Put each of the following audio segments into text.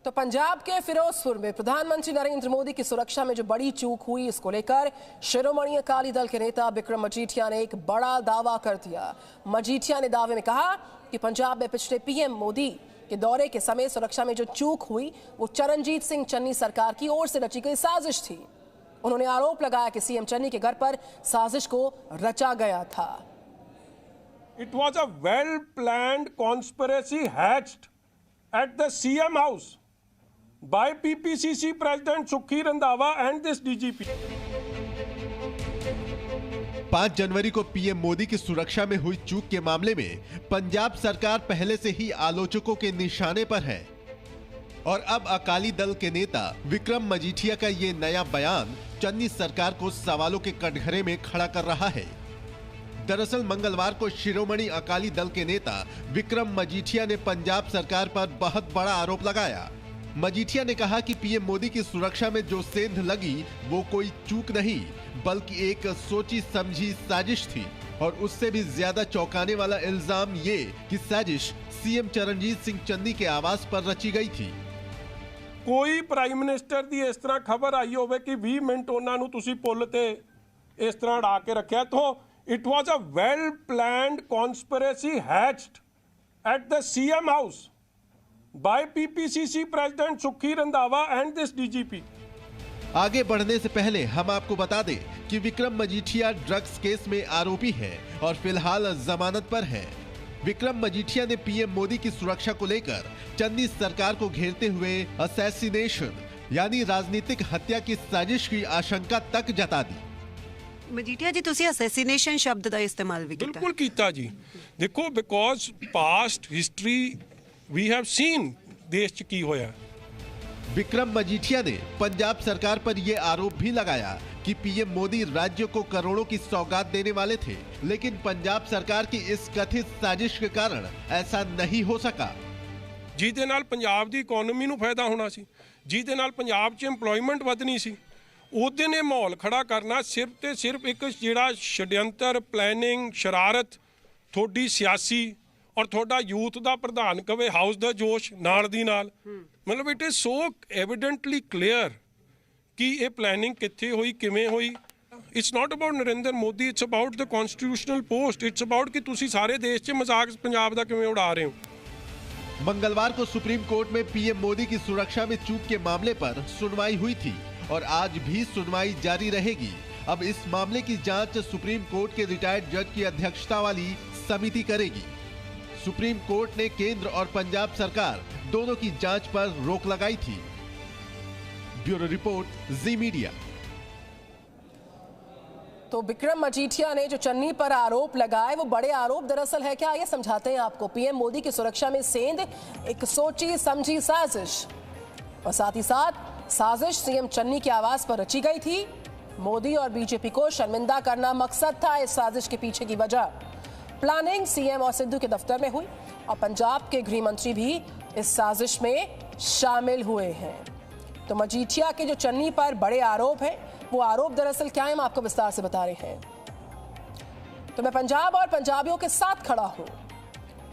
तो पंजाब के फिरोजपुर में प्रधानमंत्री नरेंद्र मोदी की सुरक्षा में जो बड़ी चूक हुई, इसको लेकर शिरोमणि अकाली दल के नेता बिक्रम मजीठिया ने एक बड़ा दावा कर दिया। मजीठिया ने दावे में कहा कि पंजाब में पिछले पीएम मोदी के दौरे के समय सुरक्षा में जो चूक हुई वो चरणजीत सिंह चन्नी सरकार की ओर से रची गई साजिश थी। उन्होंने आरोप लगाया कि सीएम चन्नी के घर पर साजिश को रचा गया था। It was a well-planned conspiracy hatched at the CM house by PPCC President Sukhi Randhawa and this DGP. 5 जनवरी को पीएम मोदी की सुरक्षा में हुई चूक के मामले में पंजाब सरकार पहले से ही आलोचकों के निशाने पर है और अब अकाली दल के नेता बिक्रम मजीठिया का ये नया बयान चन्नी सरकार को सवालों के कटघरे में खड़ा कर रहा है। दरअसल मंगलवार को शिरोमणि अकाली दल के नेता बिक्रम मजीठिया ने पंजाब सरकार पर बहुत बड़ा आरोप लगाया। मजीठिया ने कहा कि पीएम मोदी की सुरक्षा में जो सेंध लगी वो कोई चूक नहीं बल्कि एक सोची समझी साजिश थी और उससे भी ज्यादा चौंकाने वाला इल्जाम ये कि साजिश सीएम चरणजीत सिंह चन्नी के आवास पर रची गई थी। कोई प्राइम मिनिस्टर दी इस तरह खबर आई होवे कि 20 मिनट उन्हां नूं तुसीं पुल ते इस तरह अड़ा के रखिया, तो it was a well-planned conspiracy hatched at the CM house by PPCC President Sukhi Randhawa and this DGP. आगे बढ़ने से पहले हम आपको बता दें कि बिक्रम मजीठिया ड्रग्स केस में आरोपी है और फिलहाल जमानत पर है। बिक्रम मजीठिया ने पीएम मोदी की सुरक्षा को लेकर चन्नी सरकार को घेरते हुए असैसिनेशन यानी राजनीतिक हत्या की साजिश की आशंका तक जता दी। मजीठिया जी तुसी असैसिनेशन शब्द का इस्तेमाल भी बिल्कुल कीता जी। देखो because past history we have seen देश च की होया। बिक्रम मजीठिया ने पंजाब सरकार पर यह आरोप भी लगाया कि पीएम मोदी राज्य को करोड़ों की सौगात देने वाले थे, लेकिन पंजाब सरकार की इस कथित साजिश के कारण ऐसा नहीं हो सका। जिहदे नाल पंजाब दी इकोनॉमी नूं फायदा होना सी, जिहदे नाल पंजाब च एम्प्लॉयमेंट वधनी सी, ਉਹਦੇ ਨੇ ਮਾਹੌਲ ਖੜਾ ਕਰਨਾ ਸਿਰਫ ਤੇ ਸਿਰਫ ਇੱਕ ਜਿਹੜਾ ਛੜਯੰਤਰ ਪਲੈਨਿੰਗ ਸ਼ਰਾਰਤ ਤੁਹਾਡੀ ਸਿਆਸੀ ਔਰ ਤੁਹਾਡਾ ਯੂਥ ਦਾ ਪ੍ਰਧਾਨ ਕਵੇ ਹਾਊਸ ਦਾ ਜੋਸ਼ ਨਾਲ ਦੀ ਨਾਲ ਮਤਲਬ it is so evidently clear ਕਿ ਇਹ ਪਲੈਨਿੰਗ ਕਿੱਥੇ ਹੋਈ ਕਿਵੇਂ ਹੋਈ। It's not about Narendra Modi, it's about the constitutional post, it's about कि तुसी सारे देश 'ਚ मजाक पंजाब ਦਾ ਕਿਵੇਂ ਉਡਾ ਰਹੇ ਹੋ। मंगलवार को सुप्रीम कोर्ट में पीएम मोदी की सुरक्षा में चूक के मामले पर सुनवाई हुई थी और आज भी सुनवाई जारी रहेगी। अब इस मामले की जांच सुप्रीम कोर्ट के रिटायर्ड जज की अध्यक्षता वाली समिति करेगी। सुप्रीम कोर्ट ने केंद्र और पंजाब सरकार दोनों की जांच पर रोक लगाई थी। ब्यूरो रिपोर्ट, जी मीडिया। तो बिक्रम मजीठिया ने जो चन्नी पर आरोप लगाए वो बड़े आरोप दरअसल है क्या, ये समझाते हैं आपको। पीएम मोदी की सुरक्षा में सेंध एक सोची समझी साजिश और साथ ही साथ साजिश सीएम चन्नी के आवास पर रची गई थी। मोदी और बीजेपी को शर्मिंदा करना मकसद था इस साजिश के पीछे की वजह। प्लानिंग सीएम और सिद्धू के दफ्तर में हुई और पंजाब के गृह मंत्री भी इस साजिश में शामिल हुए हैं। तो मजीठिया के जो चन्नी पर बड़े आरोप हैं वो आरोप दरअसल क्या है, हम आपको विस्तार से बता रहे हैं। तो मैं पंजाब और पंजाबियों के साथ खड़ा हूं।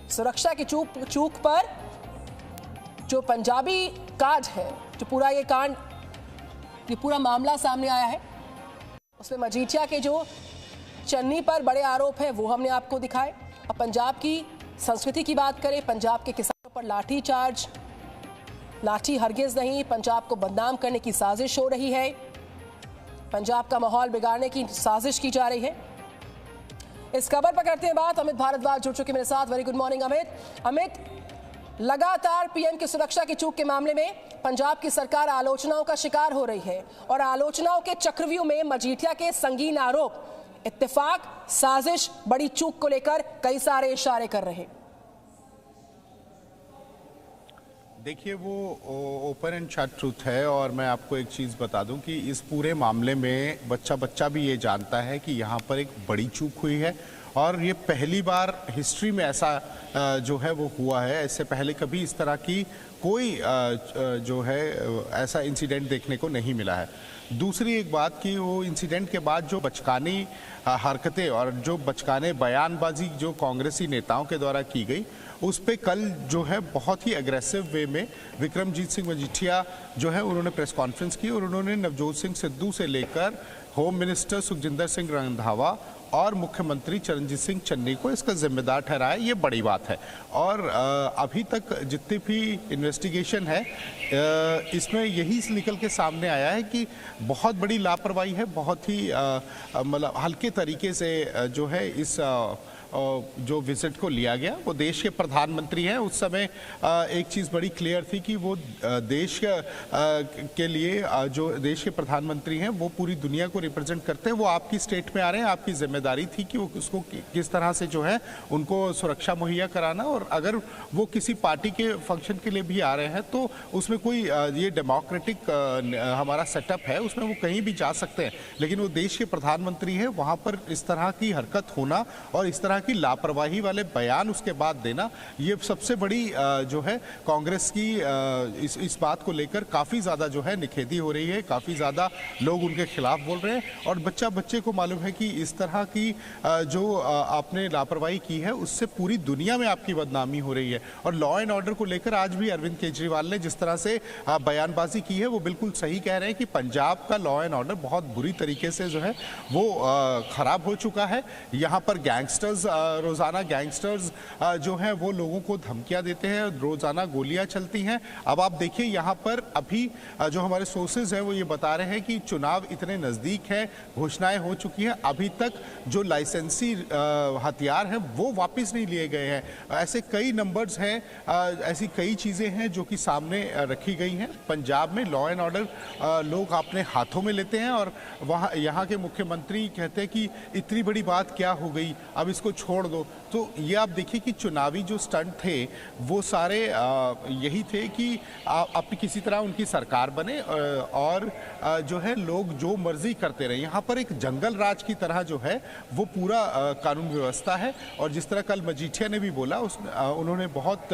सुरक्षा की चूक पर जो पंजाबी काज है, जो पूरा ये कांड, ये पूरा मामला सामने आया है, उसमें मजीठिया के जो चन्नी पर बड़े आरोप हैं वो हमने आपको दिखाए। अब पंजाब की संस्कृति की बात करें, पंजाब के किसानों पर लाठी चार्ज, लाठी हरगिज नहीं, पंजाब को बदनाम करने की साजिश हो रही है, पंजाब का माहौल बिगाड़ने की साजिश की जा रही है। इस खबर पर करते हैं बात। अमित भारद्वाज जुड़ चुके मेरे साथ। वेरी गुड मॉर्निंग अमित, लगातार पीएम की सुरक्षा की चूक के मामले में पंजाब की सरकार आलोचनाओं का शिकार हो रही है और आलोचनाओं के चक्रव्यूह में मजीठिया के संगीन आरोप, इत्तेफाक, साजिश, बड़ी चूक को लेकर कई सारे इशारे कर रहे हैं। देखिए वो ओपन एंड शट ट्रूथ है और मैं आपको एक चीज़ बता दूं कि इस पूरे मामले में बच्चा भी ये जानता है कि यहाँ पर एक बड़ी चूक हुई है और ये पहली बार हिस्ट्री में ऐसा जो है वो हुआ है। इससे पहले कभी इस तरह की कोई जो है ऐसा इंसिडेंट देखने को नहीं मिला है। दूसरी एक बात कि वो इंसिडेंट के बाद जो बचकानी हरकतें और जो बचकाने बयानबाजी जो कांग्रेसी नेताओं के द्वारा की गई उस पे कल जो है बहुत ही एग्रेसिव वे में विक्रमजीत सिंह मजीठिया जो है उन्होंने प्रेस कॉन्फ्रेंस की और उन्होंने नवजोत सिंह सिद्धू से लेकर होम मिनिस्टर सुखजिंदर सिंह रंधावा और मुख्यमंत्री चरणजीत सिंह चन्नी को इसका जिम्मेदार ठहराया। ये बड़ी बात है। और अभी तक जितनी भी इन्वेस्टिगेशन है इसमें यही निकल के सामने आया है कि बहुत बड़ी लापरवाही है, बहुत ही मतलब हल्के तरीके से जो है इस जो विजिट को लिया गया। वो देश के प्रधानमंत्री हैं, उस समय एक चीज़ बड़ी क्लियर थी कि वो देश के लिए जो देश के प्रधानमंत्री हैं वो पूरी दुनिया को रिप्रेजेंट करते हैं। वो आपकी स्टेट में आ रहे हैं, आपकी जिम्मेदारी थी कि वो उसको किस तरह से जो है उनको सुरक्षा मुहैया कराना, और अगर वो किसी पार्टी के फंक्शन के लिए भी आ रहे हैं तो उसमें कोई ये डेमोक्रेटिक हमारा सेटअप है, उसमें वो कहीं भी जा सकते हैं। लेकिन वो देश के प्रधानमंत्री हैं, वहाँ पर इस तरह की हरकत होना और इस तरह की लापरवाही वाले बयान उसके बाद देना, ये सबसे बड़ी जो है कांग्रेस की इस बात को लेकर काफ़ी ज़्यादा जो है निखेधी हो रही है। काफ़ी ज़्यादा लोग उनके खिलाफ बोल रहे हैं और बच्चे को मालूम है कि इस तरह की जो आपने लापरवाही की है उससे पूरी दुनिया में आपकी बदनामी हो रही है। और लॉ एंड ऑर्डर को लेकर आज भी अरविंद केजरीवाल ने जिस तरह से बयानबाजी की है वो बिल्कुल सही कह रहे हैं कि पंजाब का लॉ एंड ऑर्डर बहुत बुरी तरीके से जो है वो खराब हो चुका है। यहाँ पर गैंगस्टर्स रोज़ाना गैंगस्टर्स जो हैं वो लोगों को धमकियां देते हैं, रोज़ाना गोलियां चलती हैं। अब आप देखिए यहाँ पर अभी जो हमारे सोर्सेज हैं वो ये बता रहे हैं कि चुनाव इतने नज़दीक है, घोषणाएं हो चुकी हैं, अभी तक जो लाइसेंसी हथियार हैं वो वापस नहीं लिए गए हैं। ऐसे कई नंबर्स हैं, ऐसी कई चीज़ें हैं जो कि सामने रखी गई हैं। पंजाब में लॉ एंड ऑर्डर लोग अपने हाथों में लेते हैं और वहाँ यहाँ के मुख्यमंत्री कहते हैं कि इतनी बड़ी बात क्या हो गई, अब इसको छोड़ दो। तो ये आप देखिए कि चुनावी जो स्टंट थे वो सारे यही थे कि आप किसी तरह उनकी सरकार बने और जो है लोग जो मर्जी करते रहे। यहाँ पर एक जंगल राज की तरह जो है वो पूरा कानून व्यवस्था है। और जिस तरह कल मजीठिया ने भी बोला उन्होंने बहुत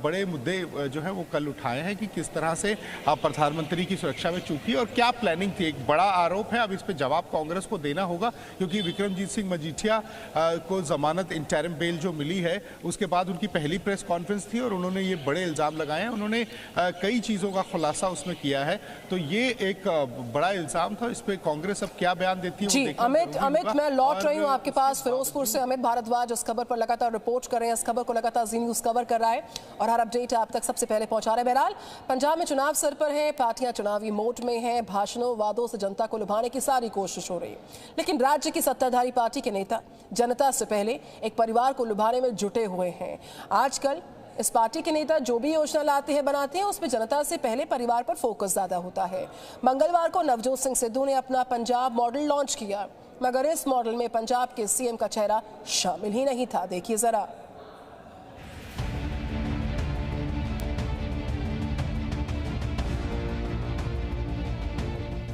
बड़े मुद्दे जो है वो कल उठाए हैं कि किस तरह से प्रधानमंत्री की सुरक्षा में चूकी और क्या प्लानिंग थी। एक बड़ा आरोप है, अब इस पर जवाब कांग्रेस को देना होगा क्योंकि विक्रमजीत सिंह मजीठिया को जमानत इंटरिम बेल जो मिली है उसके बाद उनकी पहली प्रेस कॉन्फ्रेंस थी और उन्होंने ये बड़े इल्ज़ाम लगाए हैं। उन्होंने कई चीज़ों का खुलासा उसमें किया है, तो ये एक बड़ा इल्ज़ाम था। इस पर कांग्रेस अब क्या बयान देती है जी अमित मैं लौट रही हूँ आपके पास फिरोजपुर से। अमित भारद्वाज इस खबर पर लगातार रिपोर्ट कर रहे हैं, इस खबर को लगातार जी न्यूज़ कवर कर रहा है और हर अपडेट आप तक सबसे पहले पहुंचा रहे हैं। बहरहाल पंजाब में चुनाव सर पर है, पार्टियां चुनावी मोड में हैं, भाषणों वादों से जनता को लुभाने की सारी कोशिश हो रही है, लेकिन राज्य की सत्ताधारी पार्टी के नेता जनता से पहले एक परिवार को लुभाने में जुटे हुए हैं। आजकल इस पार्टी के नेता जो भी योजना लाते हैं बनाते हैं उसमें जनता से पहले परिवार पर फोकस ज्यादा होता है। मंगलवार को नवजोत सिंह सिद्धू ने अपना पंजाब मॉडल लॉन्च किया, मगर इस मॉडल में पंजाब के सीएम का चेहरा शामिल ही नहीं था। देखिए जरा।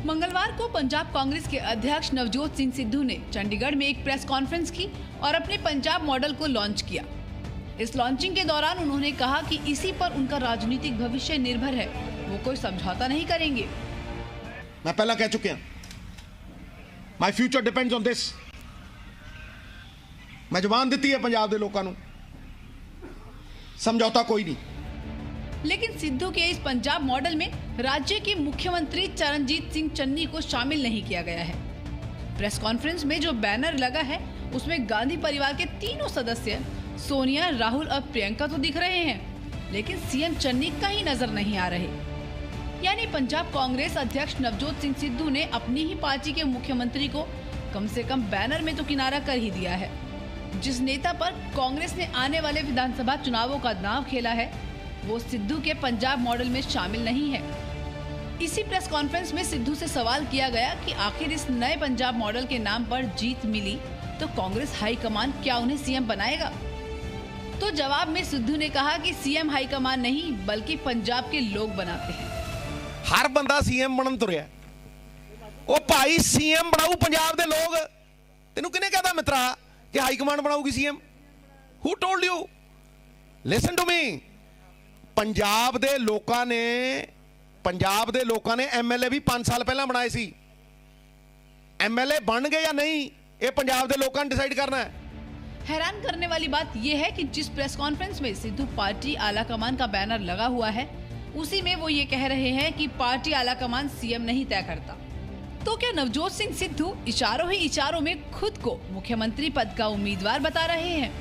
मंगलवार को पंजाब कांग्रेस के अध्यक्ष नवजोत सिंह सिद्धू ने चंडीगढ़ में एक प्रेस कॉन्फ्रेंस की और अपने पंजाब मॉडल को लॉन्च किया। इस लॉन्चिंग के दौरान उन्होंने कहा कि इसी पर उनका राजनीतिक भविष्य निर्भर है, वो कोई समझौता नहीं करेंगे। मैं पहला कह चुके हैं, my future depends on this. मैं जबान दी है पंजाब के लोगों को, समझौता कोई नहीं। लेकिन सिद्धू के इस पंजाब मॉडल में राज्य के मुख्यमंत्री चरणजीत सिंह चन्नी को शामिल नहीं किया गया है। प्रेस कॉन्फ्रेंस में जो बैनर लगा है उसमें गांधी परिवार के तीनों सदस्य सोनिया, राहुल और प्रियंका तो दिख रहे हैं, लेकिन सीएम चन्नी कहीं नजर नहीं आ रहे। यानी पंजाब कांग्रेस अध्यक्ष नवजोत सिंह सिद्धू ने अपनी ही पार्टी के मुख्यमंत्री को कम से कम बैनर में तो किनारा कर ही दिया है। जिस नेता पर कांग्रेस ने आने वाले विधानसभा चुनावों का दांव खेला है वो सिद्धू के पंजाब मॉडल में शामिल नहीं है। इसी प्रेस कॉन्फ्रेंस में सिद्धू से सवाल किया गया कि आखिर इस नए पंजाब मॉडल के नाम पर जीत मिली तो कांग्रेस हाईकमान क्या उन्हें सीएम बनाएगा? तो जवाब में सिद्धू ने कहा कि सीएम हाईकमान नहीं बल्कि पंजाब के लोग बनाते हैं। हर बंदा सीएम बनन तुरिया, ओ भाई सीएम बनाऊ पंजाब दे लोग। तेनू किने कहता मित्रा कि हाईकमान बनाऊगी CM? Who told you? Listen to me. Punjab दे लोकां ने एमएलए भी 5 साल पहला बनाए सी। एमएलए बन गए या नहीं ये पंजाब दे लोकां ने डिसाइड करना है। हैरान करने वाली बात यह है कि जिस प्रेस कॉन्फ्रेंस में सिद्धू पार्टी आलाकमान का बैनर लगा हुआ है, उसी में वो ये कह रहे हैं कि पार्टी आलाकमान सीएम नहीं तय करता। तो क्या नवजोत सिंह सिद्धू इशारों ही इशारों में खुद को मुख्यमंत्री पद का उम्मीदवार बता रहे हैं?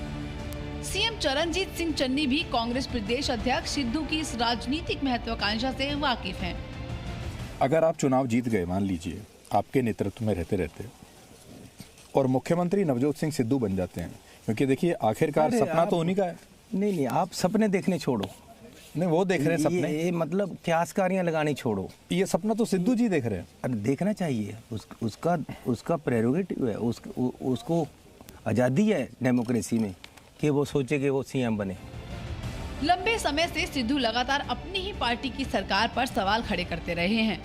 सीएम चरणजीत सिंह चन्नी भी कांग्रेस प्रदेश अध्यक्ष सिद्धू की इस राजनीतिक महत्वाकांक्षा से वाकिफ हैं। अगर आप चुनाव जीत गए, मान लीजिए आपके नेतृत्व में रहते रहते, और मुख्यमंत्री नवजोत सिंह सिद्धू बन जाते हैं, क्योंकि देखिए आखिरकार सपना तो उन्हीं का है। नहीं, आप सपने देखने छोड़ो। नहीं, वो देख रहे हैं सपने। ये मतलब क्यासकारियां लगानी छोड़ो। ये सपना तो सिद्धू जी देख रहे हैं। अरे देखना चाहिए, उसका प्रेरोगेटिव है, उसको आज़ादी है डेमोक्रेसी में कि वो सोचे कि वो सीएम बने। लंबे समय से सिद्धू लगातार अपनी ही पार्टी की सरकार पर सवाल खड़े करते रहे हैं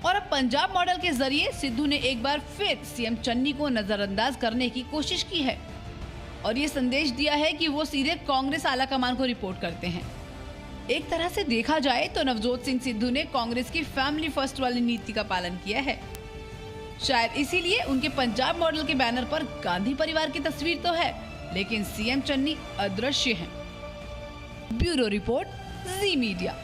और अब पंजाब मॉडल के जरिए सिद्धू ने एक बार फिर सीएम चन्नी को नजरअंदाज करने की कोशिश की है और ये संदेश दिया है कि वो सीधे कांग्रेस आलाकमान को रिपोर्ट करते हैं। एक तरह से देखा जाए तो नवजोत सिंह सिद्धू ने कांग्रेस की फैमिली फर्स्ट वाली नीति का पालन किया है। शायद इसीलिए उनके पंजाब मॉडल के बैनर पर गांधी परिवार की तस्वीर तो है, लेकिन सीएम चन्नी अदृश्य हैं। ब्यूरो रिपोर्ट, जी मीडिया।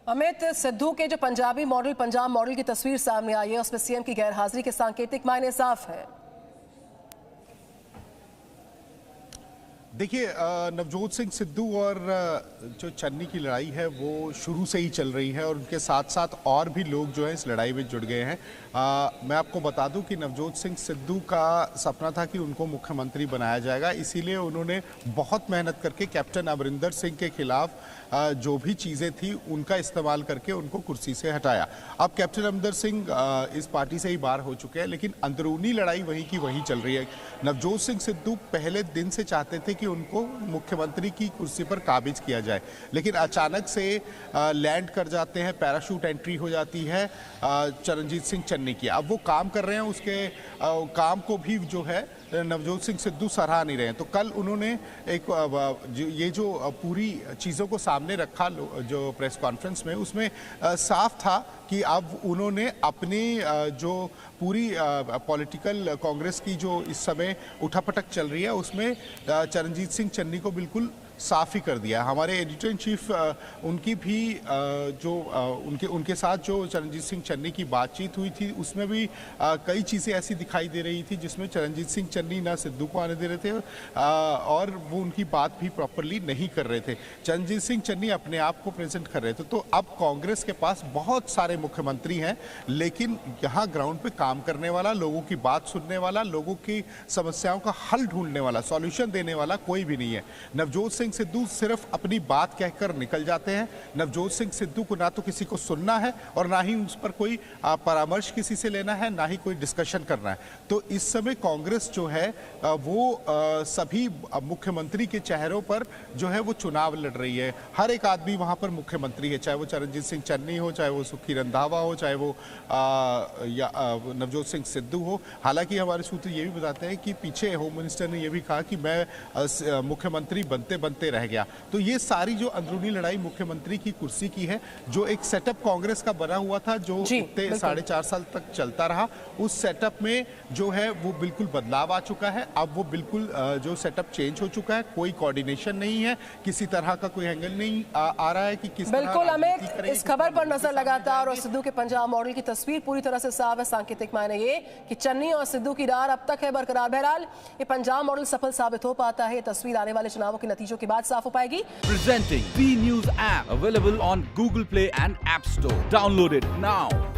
अमित, सिद्धू के जो पंजाब मॉडल की तस्वीर सामने आई है, उसमें सीएम की गैरहाजिरी के सांकेतिक मायने साफ है। देखिए, नवजोत सिंह सिद्धू और जो चन्नी की लड़ाई है वो शुरू से ही चल रही है और उनके साथ साथ और भी लोग जो है इस लड़ाई में जुड़ गए हैं। मैं आपको बता दूं कि नवजोत सिंह सिद्धू का सपना था कि उनको मुख्यमंत्री बनाया जाएगा, इसीलिए उन्होंने बहुत मेहनत करके कैप्टन अमरिंदर सिंह के खिलाफ जो भी चीज़ें थी उनका इस्तेमाल करके उनको कुर्सी से हटाया। अब कैप्टन अमरिंदर सिंह इस पार्टी से ही बाहर हो चुके हैं, लेकिन अंदरूनी लड़ाई वहीं की वहीं चल रही है। नवजोत सिंह सिद्धू पहले दिन से चाहते थे कि उनको मुख्यमंत्री की कुर्सी पर काबिज किया जाए, लेकिन अचानक से लैंड कर जाते हैं, पैराशूट एंट्री हो जाती है चरणजीत सिंह चन्नी की। अब वो काम कर रहे हैं, उसके काम को भी जो है नवजोत सिंह सिद्धू सराह नहीं रहे हैं। तो कल उन्होंने ये जो पूरी चीज़ों को सामने रखा जो प्रेस कॉन्फ्रेंस में, उसमें साफ था कि अब उन्होंने अपनी जो पूरी पॉलिटिकल कांग्रेस की जो इस समय उठापटक चल रही है उसमें चरणजीत सिंह चन्नी को बिल्कुल साफ ही कर दिया। हमारे एडिटर इन चीफ उनकी भी जो उनके साथ जो चरणजीत सिंह चन्नी की बातचीत हुई थी उसमें भी कई चीज़ें ऐसी दिखाई दे रही थी जिसमें चरणजीत सिंह चन्नी ना सिद्धू को आने दे रहे थे और वो उनकी बात भी प्रॉपरली नहीं कर रहे थे। चरणजीत सिंह चन्नी अपने आप को प्रेजेंट कर रहे थे। तो अब कांग्रेस के पास बहुत सारे मुख्यमंत्री हैं, लेकिन यहाँ ग्राउंड पे काम करने वाला, लोगों की बात सुनने वाला, लोगों की समस्याओं का हल ढूंढने वाला, सॉल्यूशन देने वाला कोई भी नहीं है। नवजोत सिंह सिद्धू सिर्फ अपनी बात कहकर निकल जाते हैं। नवजोत सिंह सिद्धू को ना तो किसी को सुनना है और ना ही उस पर कोई परामर्श किसी से लेना है, ना ही कोई डिस्कशन करना है। तो इस समय कांग्रेस जो है वो सभी मुख्यमंत्री के चेहरों पर जो है वो चुनाव लड़ रही है। हर एक आदमी वहां पर मुख्यमंत्री है, चाहे वो चरणजीत सिंह चन्नी हो, चाहे वो सुखी रंधावा हो, चाहे वो नवजोत सिंह सिद्धू हो। हालांकि हमारे सूत्र ये भी बताते हैं कि पीछे होम मिनिस्टर ने यह भी कहा कि मैं मुख्यमंत्री बनते बनते रह गया। तो ये सारी जो अंदरूनी लड़ाई मुख्यमंत्री की कुर्सी की है, जो एक सेटअप कांग्रेस का बना हुआ था जो 4.5 साल तक चलता रहा, उस सेटअप में जो है वो बिल्कुल बदलाव आ चुका है। अब वो बिल्कुल जो सेटअप चेंज हो चुका है, कोई कोऑर्डिनेशन नहीं है, किसी तरह का कोई एंगल नहीं आ रहा है कि किस तरह। बिल्कुल अमित, इस खबर पर नजर लगातार और सिद्धू के पंजाब मॉडल की तस्वीर पूरी तरह से साफ है। सांकेतिक मायने ये कि चन्नी और सिद्धू की रार अब तक है बरकरार। बहरहाल ये पंजाब मॉडल सफल साबित हो पाता है, तस्वीर आने वाले चुनावों के नतीजों के बाद साफ हो पाएगी। Presenting B News app available on Google Play and App Store. Download it now.